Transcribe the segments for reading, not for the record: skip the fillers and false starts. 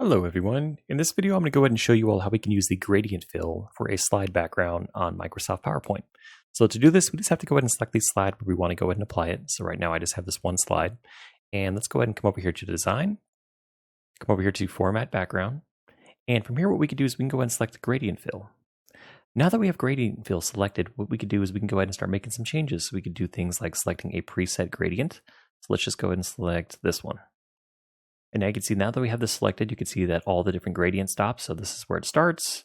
Hello everyone. In this video, I'm going to go ahead and show you all how we can use the gradient fill for a slide background on Microsoft PowerPoint. So to do this, we just have to go ahead and select the slide where we want to go ahead and apply it. So right now I just have this one slide. And let's go ahead and come over here to Design, come over here to Format Background. And from here, what we can do is we can go ahead and select Gradient Fill. Now that we have Gradient Fill selected, what we can do is we can go ahead and start making some changes. So we could do things like selecting a preset gradient. So let's just go ahead and select this one. And now you can see, now that we have this selected, you can see that all the different gradients stop. So this is where it starts.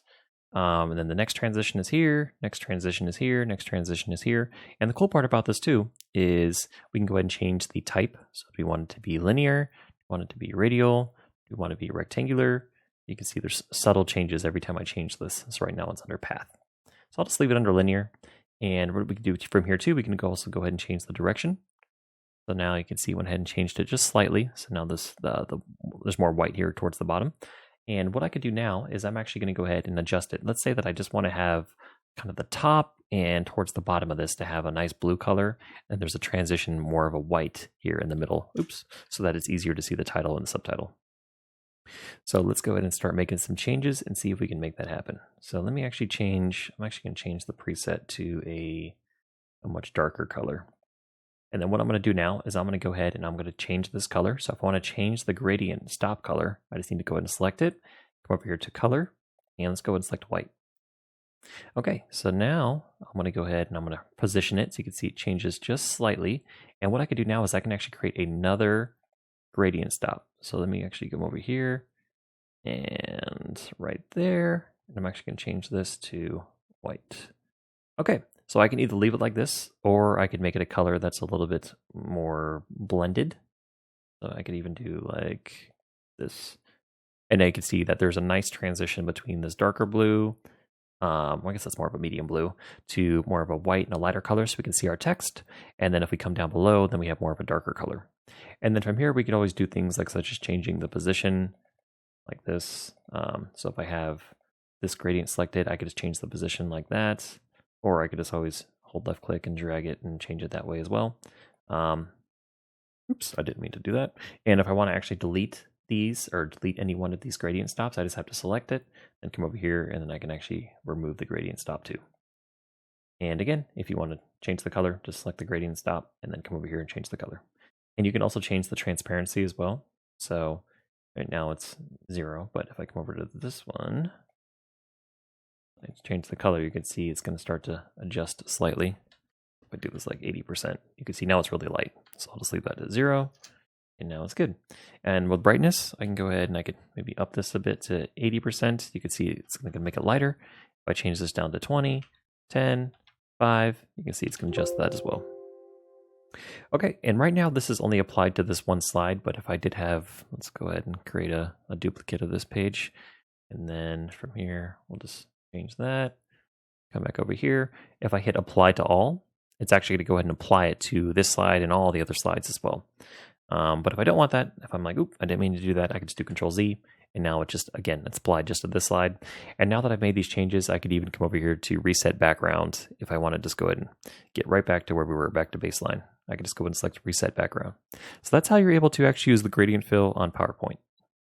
And then the next transition is here, next transition is here, next transition is here. And the cool part about this too is we can go ahead and change the type. So if we want it to be linear, we want it to be radial, we want it to be rectangular. You can see there's subtle changes every time I change this. So right now it's under path. So I'll just leave it under linear. And what we can do from here too, we can also go ahead and change the direction. So now you can see went ahead and changed it just slightly. So now this there's more white here towards the bottom. And what I could do now is I'm actually going to go ahead and adjust it. Let's say that I just want to have kind of the top and towards the bottom of this to have a nice blue color. And there's a transition more of a white here in the middle. Oops. So that it's easier to see the title and the subtitle. So let's go ahead and start making some changes and see if we can make that happen. So let me actually change, I'm actually going to change the preset to a much darker color. And then what I'm going to do now is I'm going to go ahead and I'm going to change this color. So if I want to change the gradient stop color, I just need to go ahead and select it, come over here to color, and let's go ahead and select white. Okay, so now I'm going to go ahead and I'm going to position it so you can see it changes just slightly. And what I can do now is I can actually create another gradient stop. So let me actually come over here and right there. And I'm actually going to change this to white. Okay. So I can either leave it like this, or I could make it a color that's a little bit more blended. So I could even do like this. And now you can see that there's a nice transition between this darker blue, well, I guess that's more of a medium blue, to more of a white and a lighter color so we can see our text. And then if we come down below, then we have more of a darker color. And then from here, we could always do things like such as changing the position like this. So if I have this gradient selected, I could just change the position like that. Or I could just always hold left click and drag it and change it that way as well. Oops, I didn't mean to do that. And if I want to actually delete these or delete any one of these gradient stops, I just have to select it and come over here, and then I can actually remove the gradient stop too. And again, if you want to change the color, just select the gradient stop and then come over here and change the color. And you can also change the transparency as well. So right now it's 0, but if I come over to this one, I change the color, you can see it's going to start to adjust slightly. If I do this like 80%, you can see now it's really light. So I'll just leave that at 0, and now it's good. And with brightness, I can go ahead and I could maybe up this a bit to 80%. You can see it's going to make it lighter. If I change this down to 20, 10, 5, you can see it's going to adjust that as well. Okay, and right now this is only applied to this one slide, but if I did have, let's go ahead and create a duplicate of this page. And then from here, we'll just change that, come back over here. If I hit apply to all, it's actually going to go ahead and apply it to this slide and all the other slides as well. But if I don't want that, if I'm like, oop, I didn't mean to do that, I can just do Control Z. And now it just, again, it's applied just to this slide. And now that I've made these changes, I could even come over here to reset background. If I want to just go ahead and get right back to where we were, back to baseline, I can just go ahead and select reset background. So that's how you're able to actually use the gradient fill on PowerPoint.